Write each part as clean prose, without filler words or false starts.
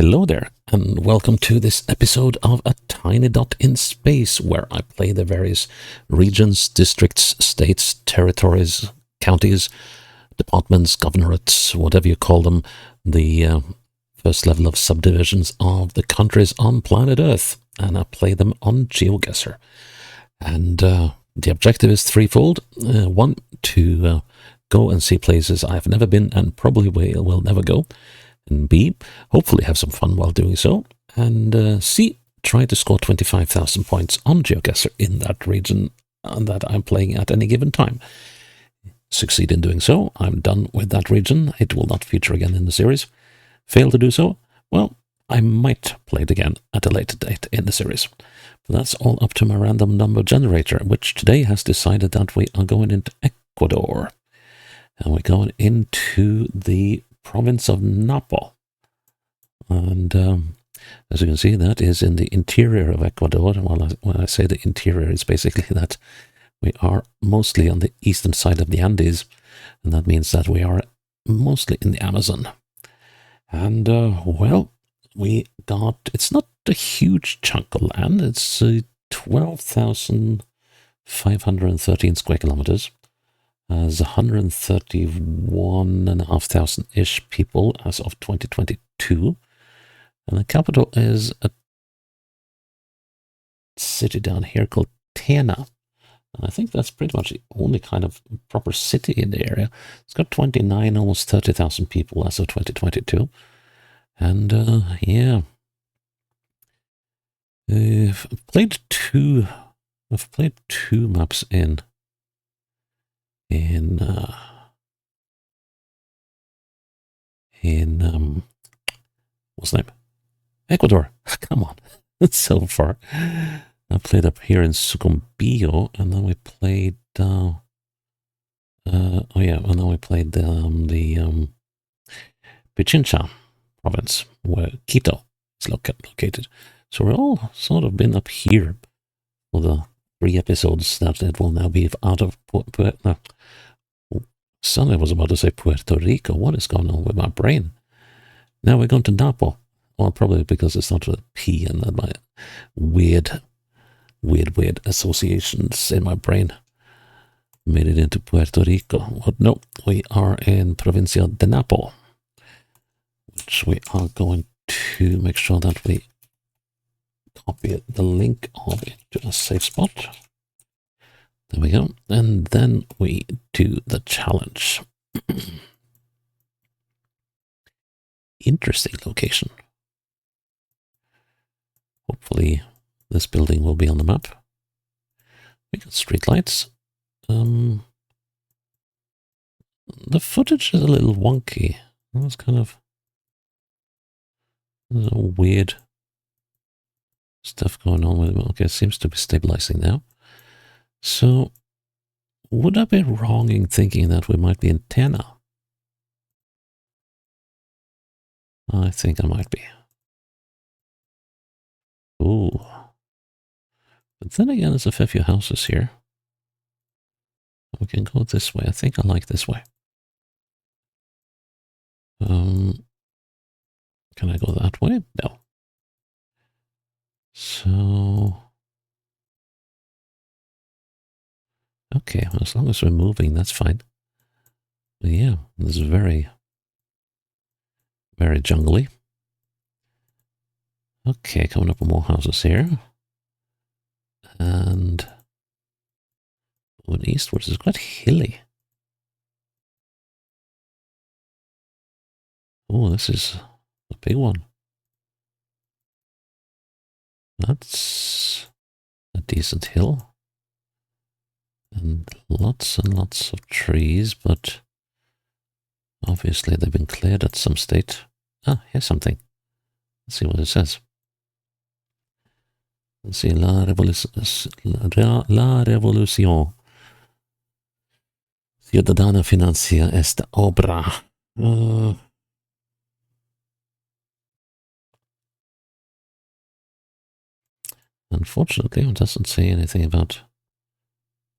Hello there, and welcome to this episode of A Tiny Dot in Space, where I play the various regions, districts, states, territories, counties, departments, governorates, whatever you call them, the first level of subdivisions of the countries on planet Earth, and I play them on GeoGuessr. And the objective is threefold. One, to go and see places I've never been and probably will never go. And B, hopefully have some fun while doing so. And C, try to score 25,000 points on GeoGuessr in that region that I'm playing at any given time. Succeed in doing so, I'm done with that region. It will not feature again in the series. Fail to do so, well, I might play it again at a later date in the series. But that's all up to my random number generator, which today has decided that we are going into Ecuador. And we're going into the province of Napo. And as you can see, that is in the interior of Ecuador. Well, when I say the interior, it's basically that we are mostly on the eastern side of the Andes, and that means that we are mostly in the Amazon. And, well, it's not a huge chunk of land. It's 12,513 square kilometers. Has 131,500-ish people as of 2022. And the capital is a city down here called Tena. And I think that's pretty much the only kind of proper city in the area. It's got 29, almost 30,000 people as of 2022. And, yeah. I've played two maps in what's the name? Ecuador. Come on. It's so far. I played up here in Sucumbío, and then we played the Pichincha province, where Quito is located. So we're all sort of been up here for the 3 episodes that it will now be out of Suddenly I was about to say Puerto Rico. What is going on with my brain? Now we're going to Napo. Well, probably because it's not a P and then my weird associations in my brain made it into Puerto Rico. But no, we are in Provincia de Napo, which we are going to make sure that we copy the link of it to a safe spot. There we go. And then we do the challenge. Interesting location. Hopefully this building will be on the map. We got streetlights. The footage is a little wonky. That's kind of weird stuff going on with it. Okay, it seems to be stabilizing now. So, would I be wrong in thinking that we might be in Tena? I think I might be. Ooh. But then again, there's a fair few houses here. We can go this way. I think I like this way. Can I go that way? No. So... okay, as long as we're moving, that's fine. But yeah, this is very, very jungly. Okay, coming up with more houses here. And going eastwards is quite hilly. Oh, this is a big one. That's a decent hill. And lots of trees, but obviously they've been cleared at some state. Ah, here's something. Let's see what it says. Let's see, la revolución ciudadana financia esta obra. Unfortunately, it doesn't say anything about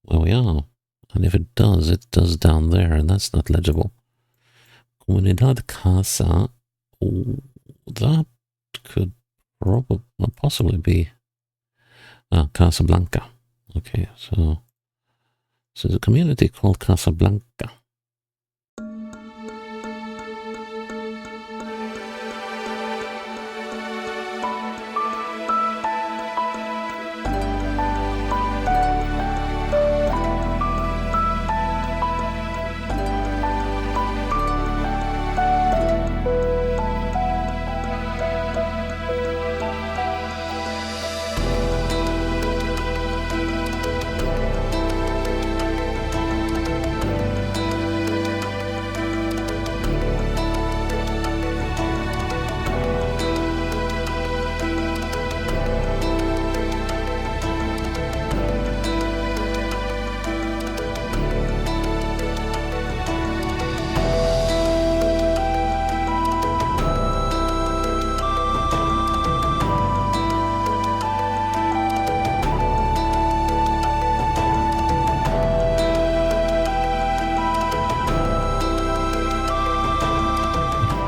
where we are. And if it does down there, and that's not legible. Comunidad Casa. Oh, that could probably possibly be Casablanca. Okay, so there's a community called Casablanca.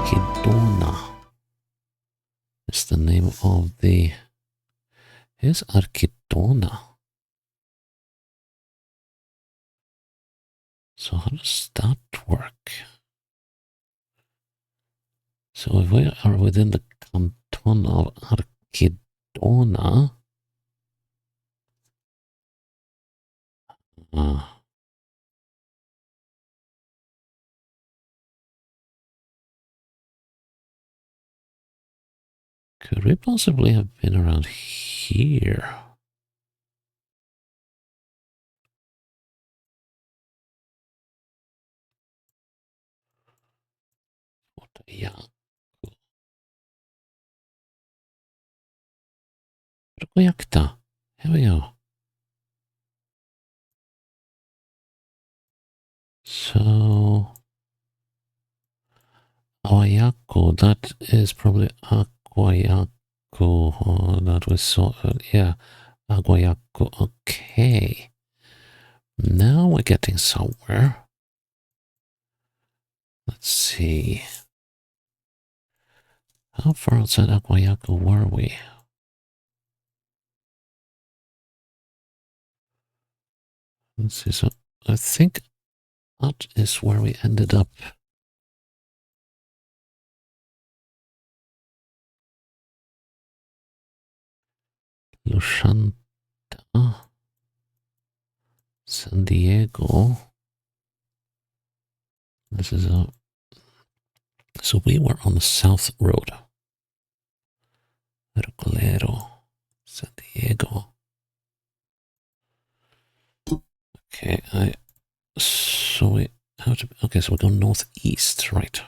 Arkidona is the name of the... Here's Arkidona. So how does that work? So if we are within the canton of Arkidona, could we possibly have been around here? Yeah. Projekta. Here we are. So, Aguayaco, that is probably Aguayaco. Oh, that we saw. Yeah, Aguayaco. Okay. Now we're getting somewhere. Let's see. How far outside Aguayaco were we? Let's see. So, I think that is where we ended up. Lushanta, San Diego. This is a... So we were on the South Road. Recalero, San Diego. Okay, so we have to... Okay, so we go northeast, right?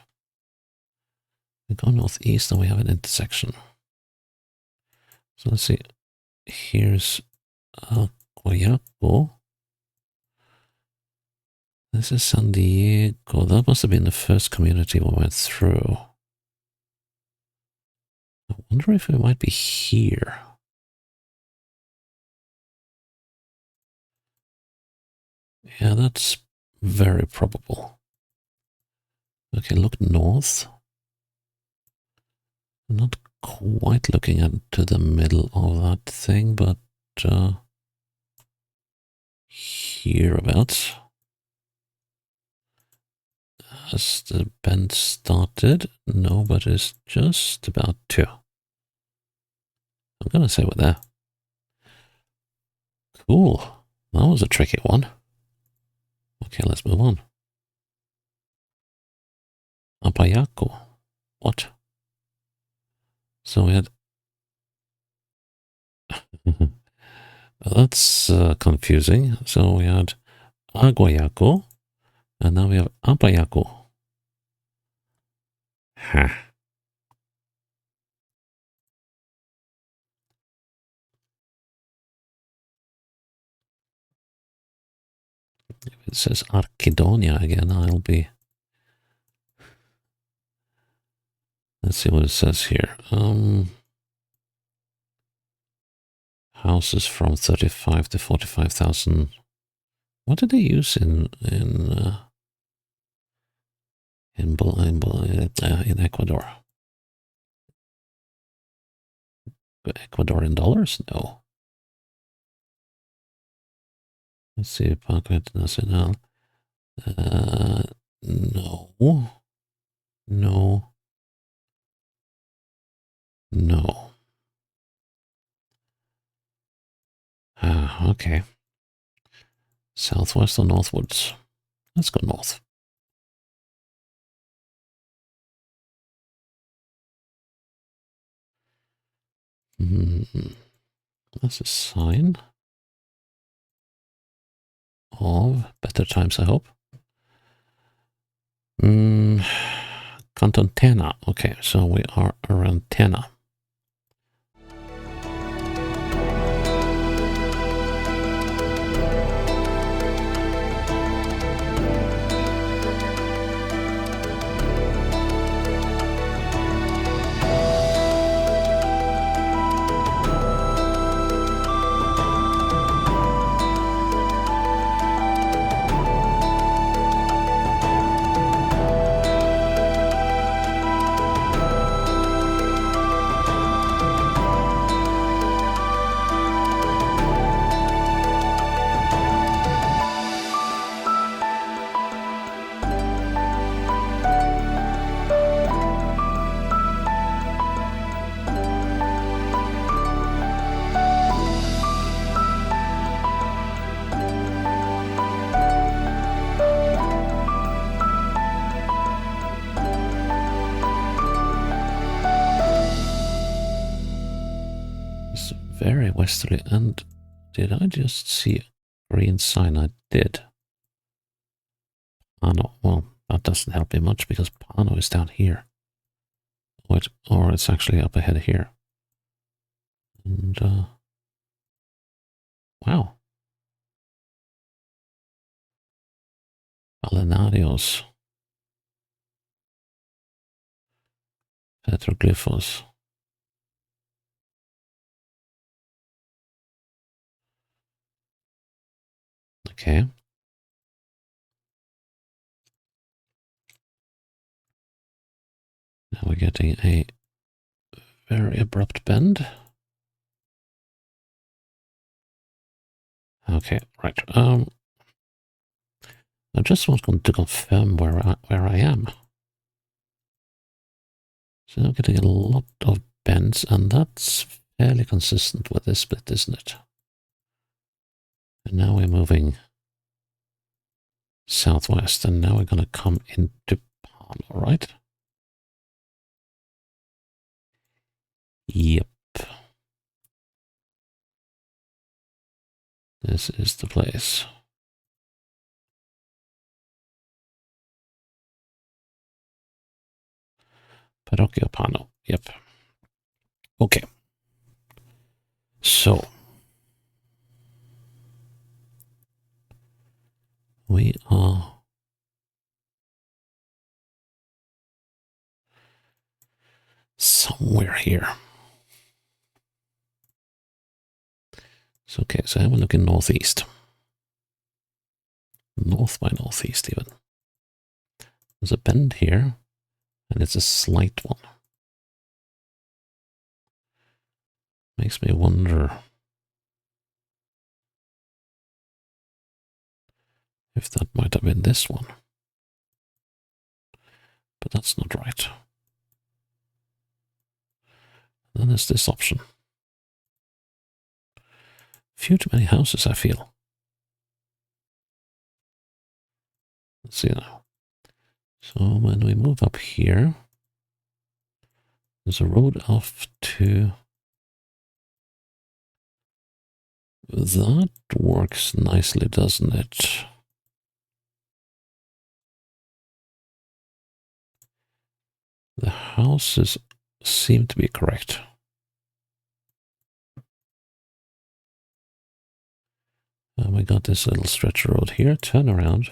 We go northeast and we have an intersection. So let's see. Here's Guayaco. This is San Diego. That must have been the first community we went through. I wonder if it might be here. Yeah, that's very probable. Okay, look north. I'm not quite looking into the middle of that thing, but hereabouts. Has the bend started? No, but it's just about to. I'm gonna say we're there. Cool. That was a tricky one. Okay, let's move on. Apayako. What? So we had... That's confusing. So we had Aguayaco, and now we have Apayako. Huh. If it says Archidonia again, I'll be... Let's see what it says here. Houses from 35 to 45,000. What did they use in Ecuador? Ecuadorian dollars? No. Let's see, Banco Internacional. No. No. No. Okay. Southwest or northwards? Let's go north. That's a sign of better times, I hope. Canton Tena. Okay, so we are around Tena. It's very westerly. And did I just see a green sign? I did. Pano. Well, that doesn't help me much because Pano is down here. Or it's actually up ahead here. And, wow. Balenarios. Petroglyphos. Okay. Now we're getting a very abrupt bend. Okay, right. I just want to confirm where I am. So I'm getting a lot of bends, and that's fairly consistent with this bit, isn't it? And now we're moving southwest, and now we're going to come into Palm, all right? Yep. This is the place. Parroquia Pano. Yep. Okay. So we are somewhere here. So okay, so I'm looking northeast. North by northeast even. There's a bend here, and it's a slight one. Makes me wonder if that might have been this one. But that's not right. Then there's this option. Few too many houses, I feel. Let's see now. So when we move up here, there's a road off to... That works nicely, doesn't it? The houses seem to be correct. And we got this little stretch road here, turn around.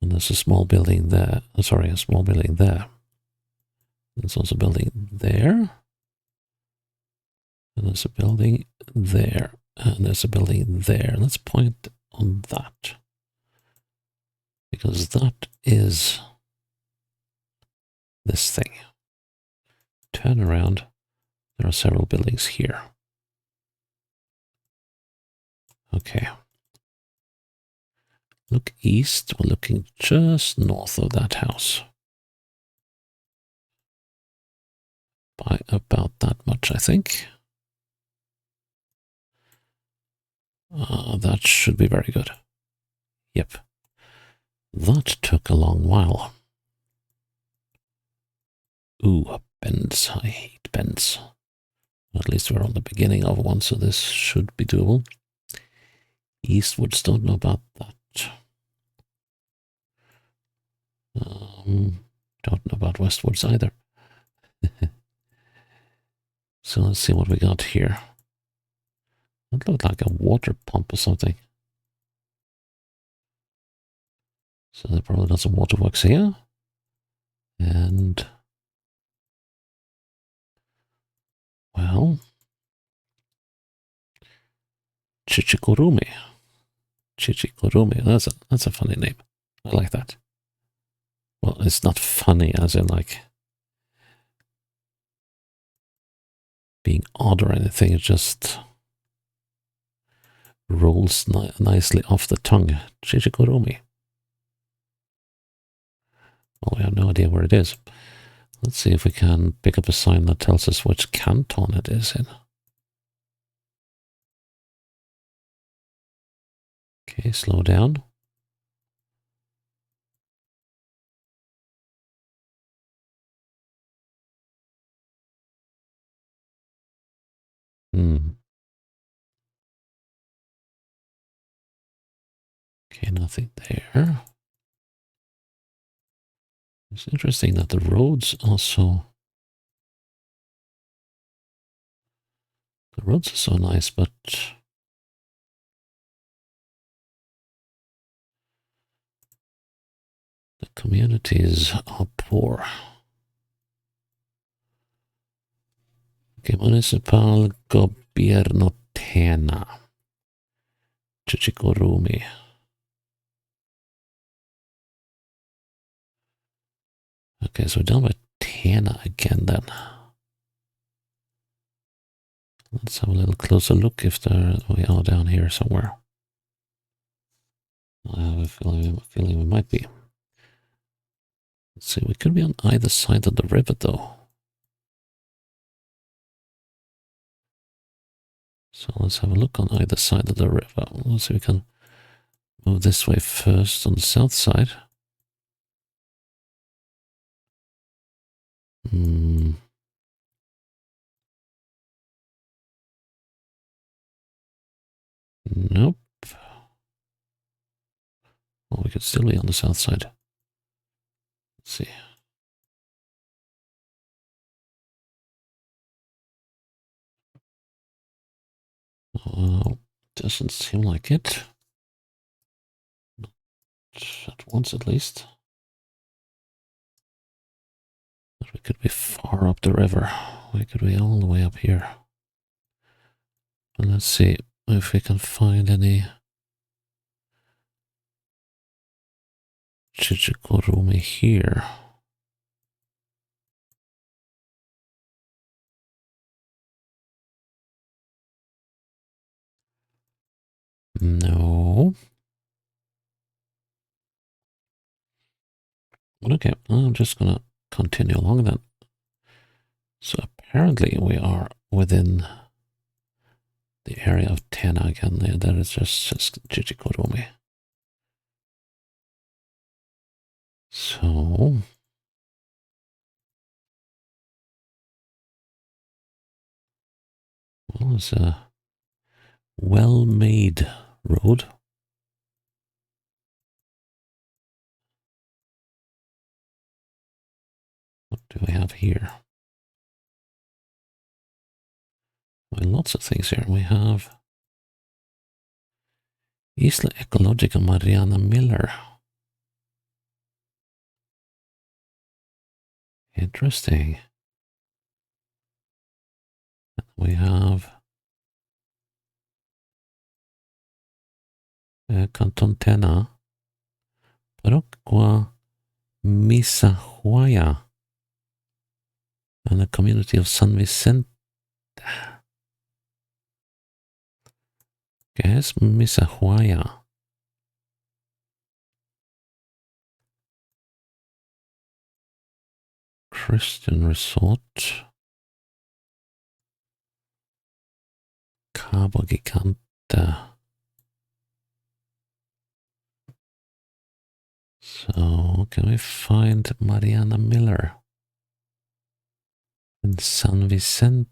And there's a small building there. Sorry, a small building there. There's also a building there. And there's a building there. And there's a building there. Let's point on that. Because that is this thing. Turn around. There are several buildings here. Okay. Look east. We're looking just north of that house. By about that much, I think. That should be very good. Yep. That took a long while. Ooh, bends. I hate bends. At least we're on the beginning of one, so this should be doable. Eastwards, don't know about that. Don't know about westwards either. So let's see what we got here. That looked like a water pump or something. So they probably got some waterworks here. And, well, Chichikurumi. Chichikurumi. That's a funny name. I like that. Well, it's not funny as in like being odd or anything. It just rolls nicely off the tongue. Chichikurumi. Well, we have no idea where it is. Let's see if we can pick up a sign that tells us which canton it is in. Okay, slow down. Okay, nothing there. It's interesting that the roads also... The roads are so nice, but... the communities are poor. Okay, Municipal Gobierno Tena. Chichikurumi. Okay, so we're down by Tena again then. Let's have a little closer look if we are down here somewhere. I have a feeling we might be. Let's see, we could be on either side of the river though. So let's have a look on either side of the river. Let's see if we can move this way first on the south side. Nope. Well, we could still be on the south side. Let's see. Doesn't seem like it. Not at once, at least. But we could be far up the river. We could be all the way up here. And let's see if we can find any Chichikurumi here. No. Okay, I'm just gonna continue along then. So apparently we are within the area of Tena again. That is just Chichikurumi. So well, it's a well-made road. What do we have here? Well, lots of things here. We have Isla Ecologica Mariana Miller. Interesting. We have Canton Tena, Parroquia Misahuaya, and the community of San Vicente ¿Qué es Misahuaya? Christian Resort. Cabo Gigante. So, can we find Mariana Miller in San Vicente?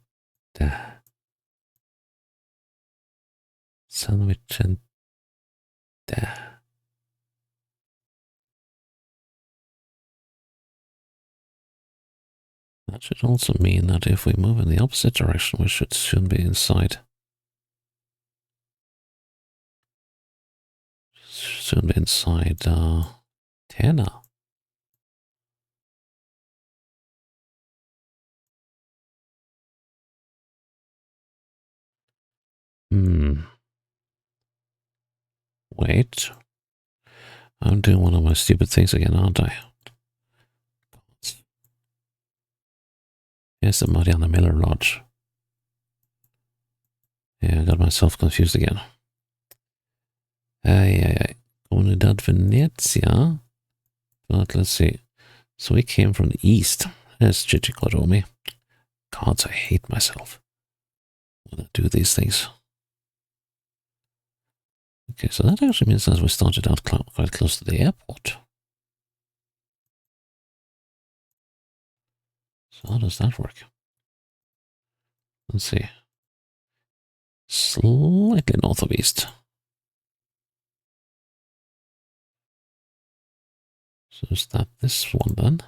San Vicente. That should also mean that if we move in the opposite direction, we should soon be inside. Soon be inside Tana. Wait. I'm doing one of my stupid things again, aren't I? Here's the Mariana Miller Lodge. Yeah, I got myself confused again. Comunidad Venezia. But let's see. So we came from the east. There's Chichikoromi. Gods, I hate myself when I do these things. Okay, so that actually means that we started out quite close to the airport. So how does that work? Let's see. Slightly north of east. So is that this one then?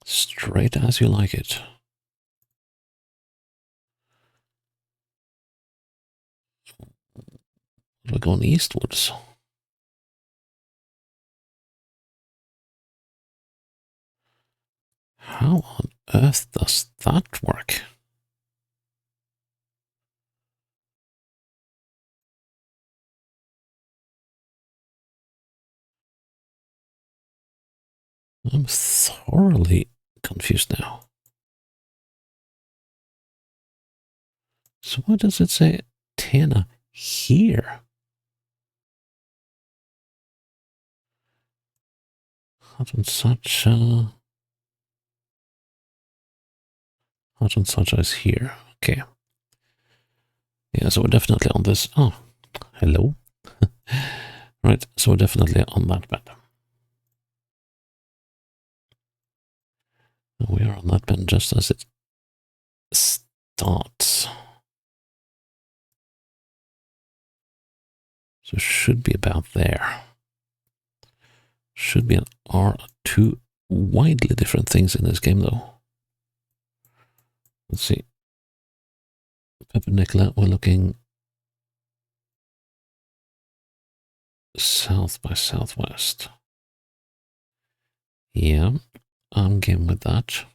Straight as you like it. We're going eastwards. How on earth does that work? I'm thoroughly confused now. So why does it say Tana here? Hot and such, hot and such is here. Okay. Yeah, so we're definitely on this. Oh, hello. Right, so we're definitely on that bed. We are on that bed just as it starts. So it should be about there. Should be an R. Two widely different things in this game, though. Let's see. Peppernickel, we're looking south by southwest. Yeah, I'm game with that.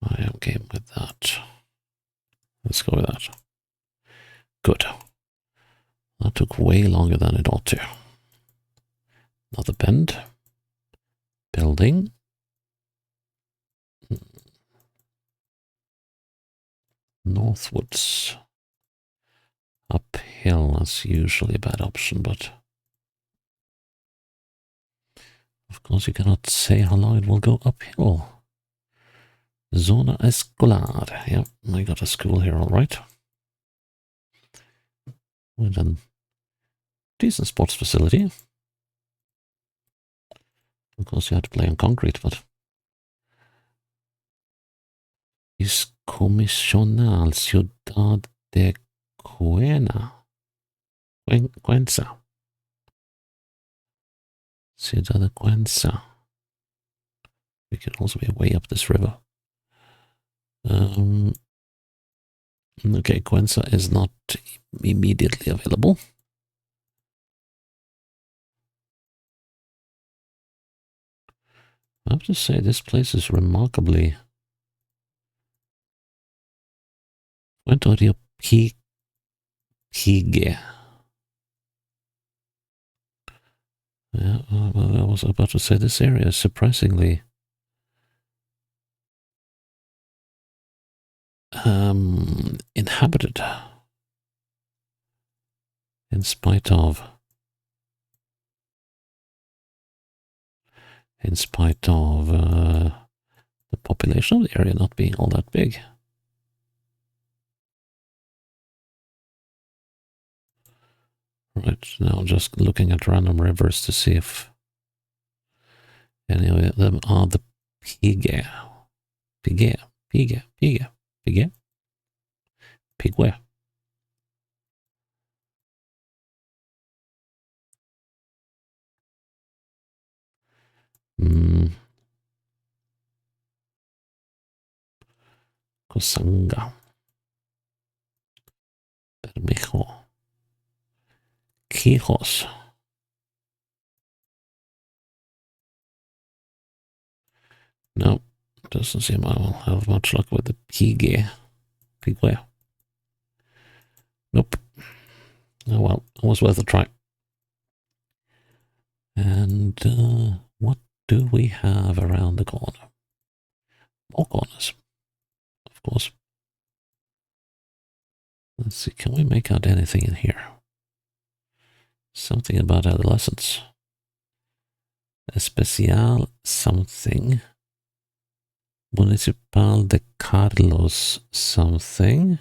I am game with that. Let's go with that. Good. That took way longer than it ought to. Another bend. Building. Northwards. Uphill, that's usually a bad option, but of course you cannot say how long it will go uphill. Zona escolar. Yeah, I got a school here, all right. With a decent sports facility. Of course, you had to play on concrete, but is Comisional Ciudad de Cuenca. Ciudad de Cuenca. We could also be way up this river. Okay, Cuenca is not immediately available. I have to say, this place is remarkably. Puerto Rico Hygge. Yeah, well, I was about to say this area is surprisingly inhabited, in spite of the population of the area not being all that big. Right, now just looking at random rivers to see if any of them are the Pige. Pige. Pige. Pige. Pige. Pigwe. Kosanga. Bermejo. Quijos. No, doesn't seem I will have much luck with the Pige. Pigwe. Nope. Oh well, it was worth a try. And what do we have around the corner? More corners, of course. Let's see, can we make out anything in here? Something about adolescence. Especial something. Municipal de Carlos something.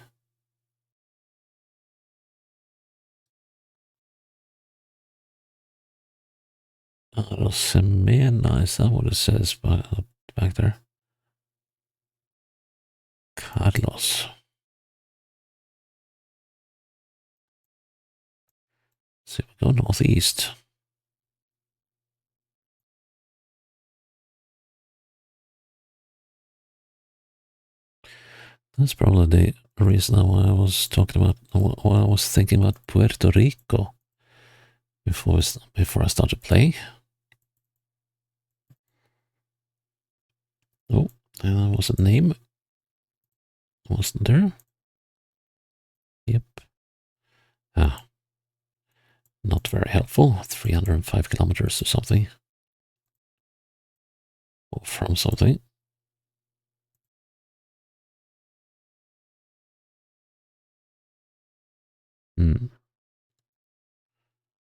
Rosemena, is that what it says back there? Carlos. So we go northeast. That's probably the reason why I was talking about, why I was thinking about Puerto Rico before I started playing. Oh, and there was a name, wasn't there? Yep. Ah, not very helpful. 305 kilometers or something. Or from something.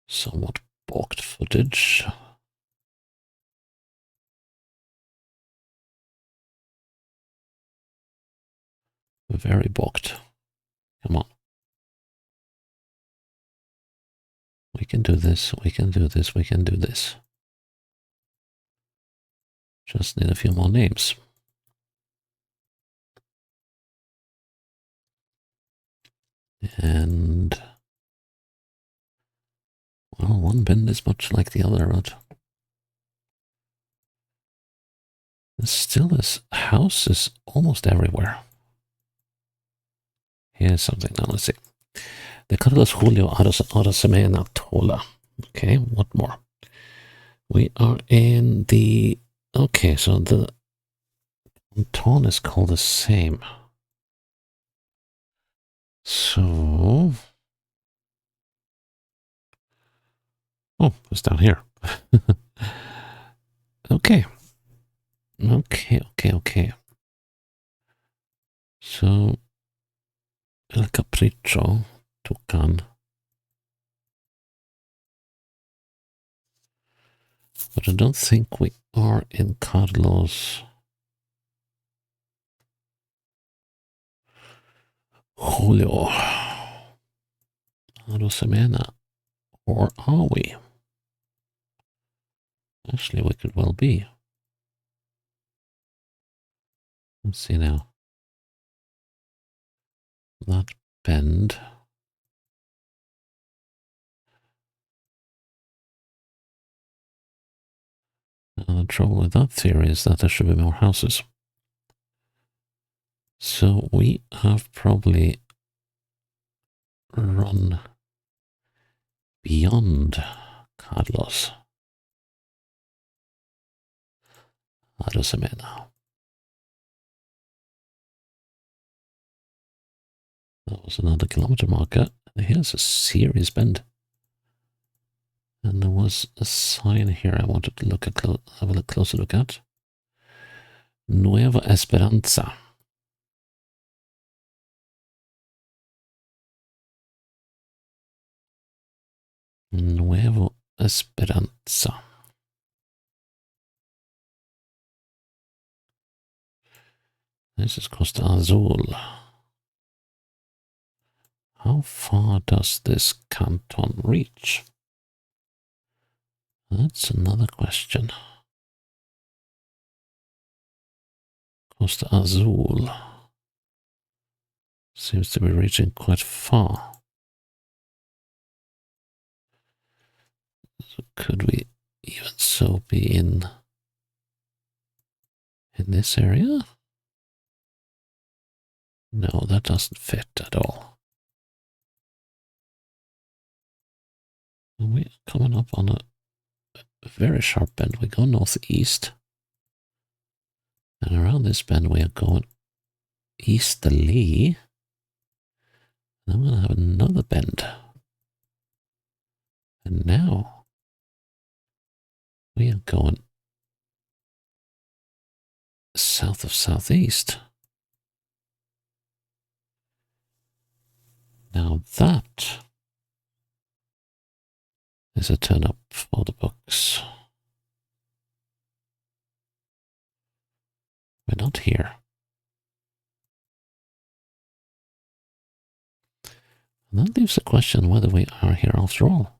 Somewhat balked footage. Very balked. Come on. We can do this, we can do this, we can do this. Just need a few more names. And, well, one bend is much like the other, but still this house is almost everywhere. Here's something, now let's see. The Carlos Julio Arasemena Tola. Okay, what more? We are in the, okay, so the canton is called the same. So, oh, it's down here. Okay. Okay. So, El Capricho, Tucan. But I don't think we are in Carlos Julio Arosemena. Or are we? Actually, we could well be. Let's see now. That bend. The trouble with that theory is that there should be more houses. So we have probably run beyond Carlos Arosemena. That was another kilometer marker. Here's a serious bend. And there was a sign here I wanted to look at, have a closer look at. Nueva Esperanza. Nuevo Esperanza. This is Costa Azul. How far does this canton reach? That's another question. Costa Azul seems to be reaching quite far. So could we even so be in this area? No, that doesn't fit at all. We're coming up on a very sharp bend. We go northeast. And around this bend we are going easterly. And I'm going to have another bend. And now we are going south of southeast. Now that is a turn up for the books. We're not here. And that leaves the question whether we are here after all.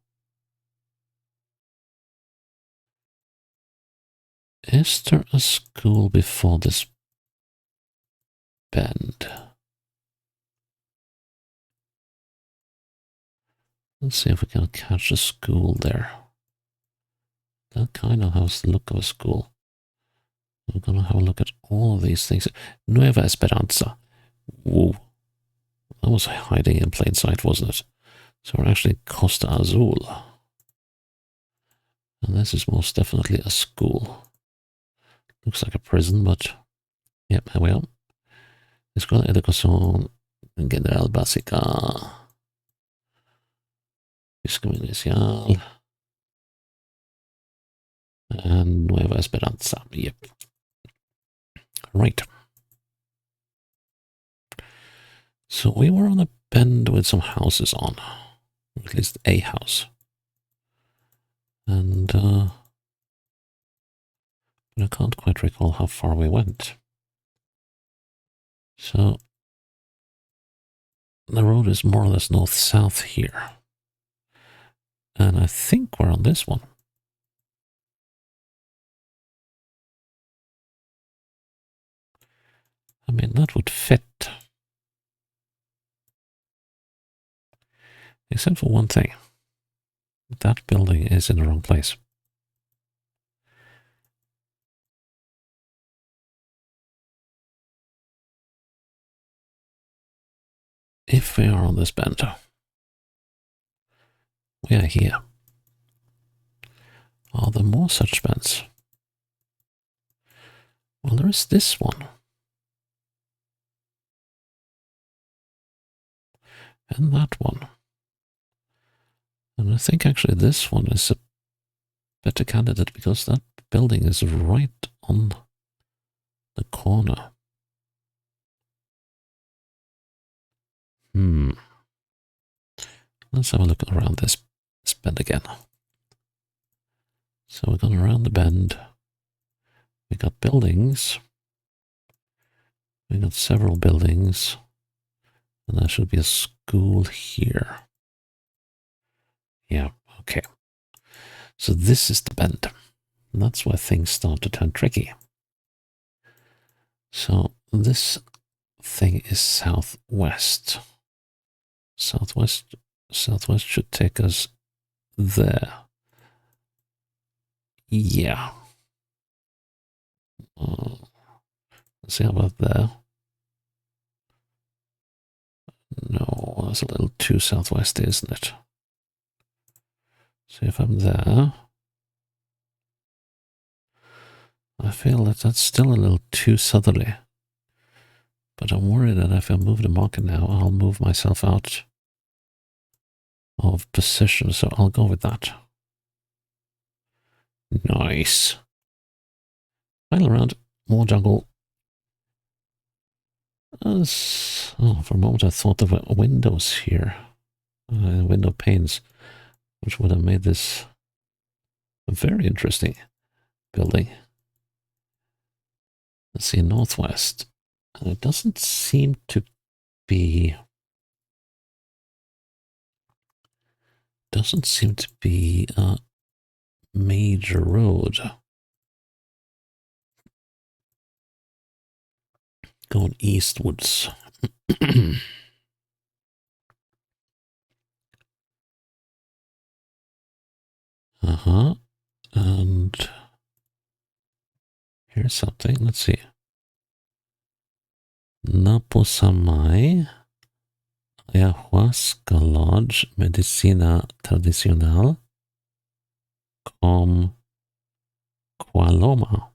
Is there a school before this bend? Let's see if we can catch a school there. That kind of has the look of a school. We're going to have a look at all of these things. Nueva Esperanza. Whoa. That was hiding in plain sight, wasn't it? So we're actually Costa Azul. And this is most definitely a school. Looks like a prison, but... Yep, here we are. Escuela de Educación General Básica. Escuela Inicial. And Nueva Esperanza. Yep. Right. So we were on a bend with some houses on. At least a house. And I can't quite recall how far we went. So the road is more or less north-south here. And I think we're on this one. I mean, that would fit. Except for one thing. That building is in the wrong place. If we are on this bend, we are here. Are there more such bends? Well, there is this one. And that one. And I think actually this one is a better candidate because that building is right on the corner. Let's have a look around this bend again. So we're going around the bend. We got buildings. We got several buildings. And there should be a school here. Yeah, okay. So this is the bend. And that's where things start to turn tricky. So this thing is southwest. Southwest should take us there. Yeah. Let's see about there. No, that's a little too southwest, isn't it? So if I'm there, I feel that that's still a little too southerly. But I'm worried that if I move the marker now, I'll move myself out of position, so I'll go with that. Nice. Final round, more jungle. Oh, for a moment I thought there were windows here, window panes, which would have made this a very interesting building. Let's see, northwest. It doesn't seem to be. Doesn't seem to be a major road. Going eastwards. Uh-huh. And here's something. Let's see. Napo Samai, Ayahuasca Lodge, Medicina Tradicional, Com Qualoma.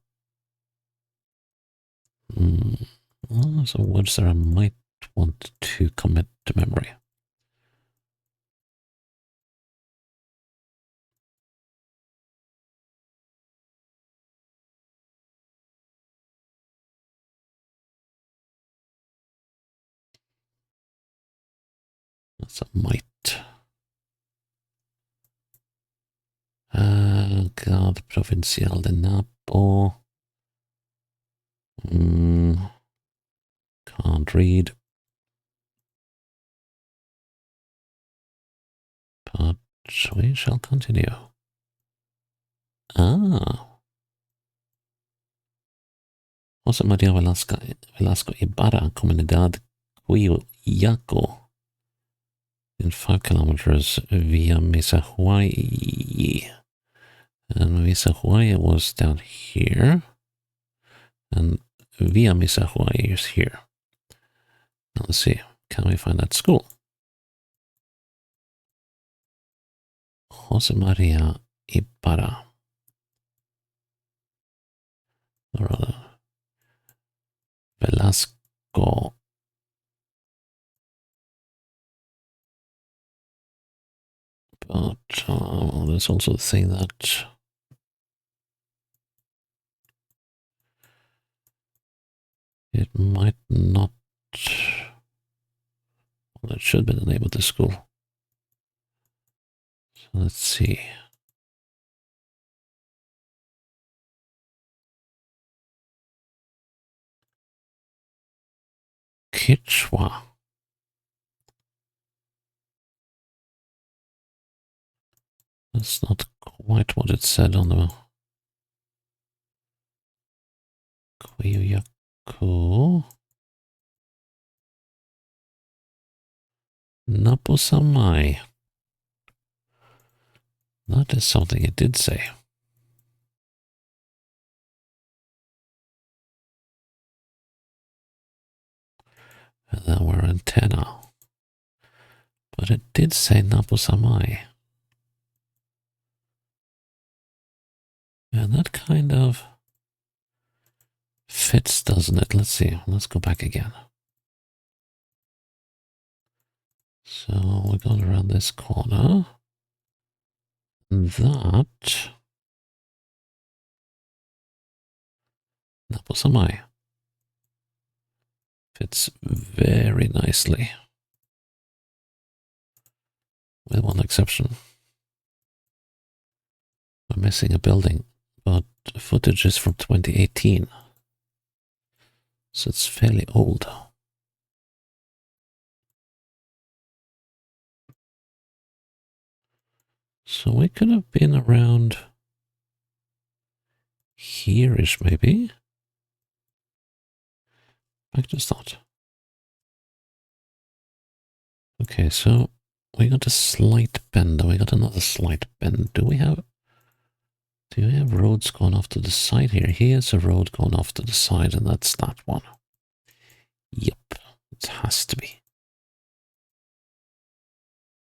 Some words that I might want to commit to memory. That's a might. God, Provincial de Napo. Can't read. But we shall continue. José María Velasco Ibarra, Comunidad Cuyaco, in 5 kilometers via Mesa Hawaii. And Mesa Hawaii was down here. And via Mesa Hawaii is here. Now let's see, can we find that school? José María Ibarra. Or rather, Velasco. But there's also the thing that it might not. Well, it should be the name of the school. So let's see. Quechua. That's not quite what it said on the Cuyaco. Napo Samai. That is something it did say. And then we're antenna. But it did say Napo Samai. And that kind of fits, doesn't it? Let's see. Let's go back again. So we're going around this corner. That Napo Samai fits very nicely. With one exception. We're missing a building, but footage is from 2018. So it's fairly old. So we could have been around here-ish, maybe. I just thought. Okay, so we got a slight bend, and we got another slight bend. Do we have roads going off to the side here? Here's a road going off to the side, and that's that one. Yep, it has to be.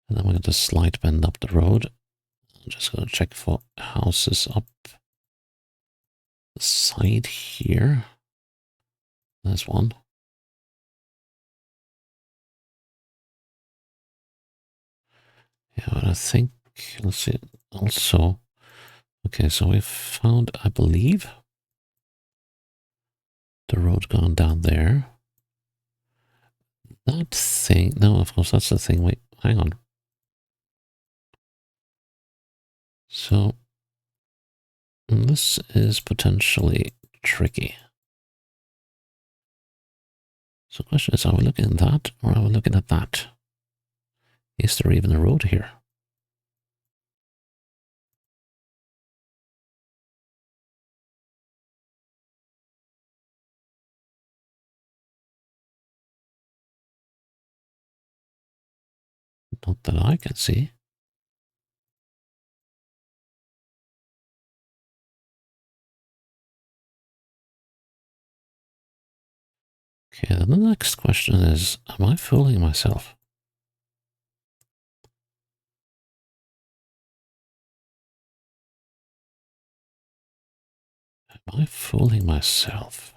And then we got a slight bend up the road. I'm just gonna check for houses up the side here. There's one. Yeah, but I think, let's see, also, okay, so we found, I believe, the road gone down there. That thing, no, of course, that's the thing. Wait, hang on. So, this is potentially tricky. So the question is, are we looking at that or are we looking at that? Is there even a road here? Not that I can see. Okay, then the next question is, am I fooling myself? Am I fooling myself?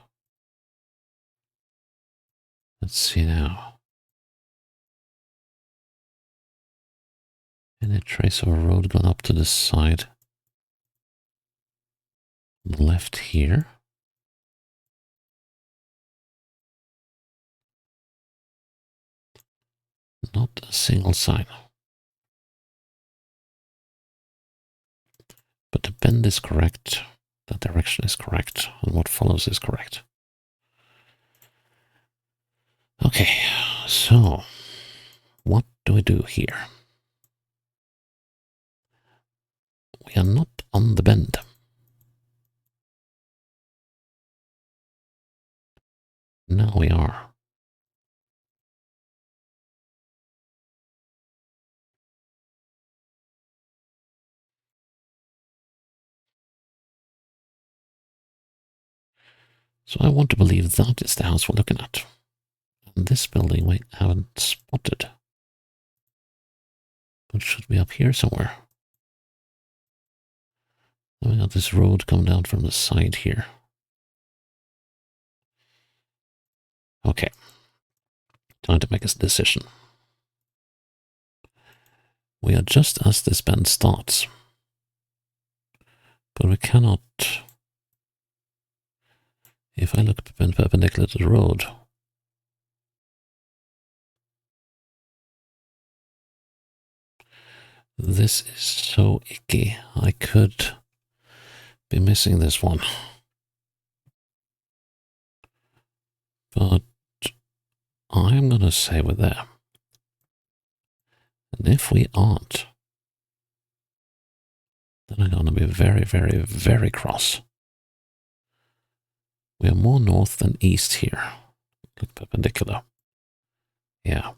Let's see now. Any trace of a road gone up to the side? On the left here. Not a single sign. But the bend is correct. The direction is correct. And what follows is correct. Okay, so what do we do here? We are not on the bend. Now we are. So I want to believe that is the house we're looking at. And this building we haven't spotted. But should be up here somewhere. Then we got this road coming down from the side here. Okay. Time to make a decision. We are just as this bend starts. But we cannot... If I look perpendicular to the road, this is so icky. I could be missing this one. But I'm going to say we're there. And if we aren't, then I'm going to be very, very, very cross. We are more north than east here. Look perpendicular. Yeah,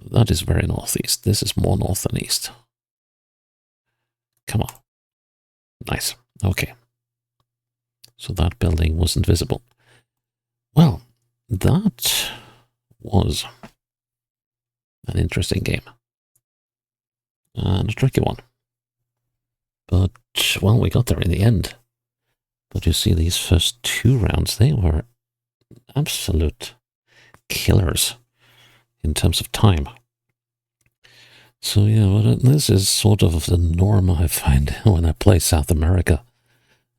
that is very northeast. This is more north than east. Come on. Nice. Okay. So that building wasn't visible. Well, that was an interesting game. And a tricky one. But, well, we got there in the end. But you see, these first two rounds, they were absolute killers in terms of time. So yeah, but this is sort of the norm I find when I play South America,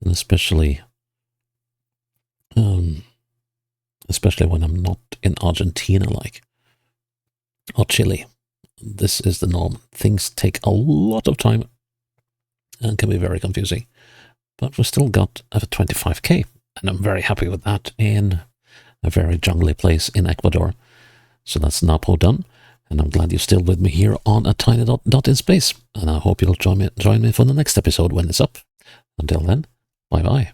and especially when I'm not in Argentina, like, or Chile. This is the norm. Things take a lot of time and can be very confusing. But we still got a 25k, and I'm very happy with that in a very jungly place in Ecuador. So that's Napo done, and I'm glad you're still with me here on a tiny dot in space. And I hope you'll join me for the next episode when it's up. Until then, bye bye.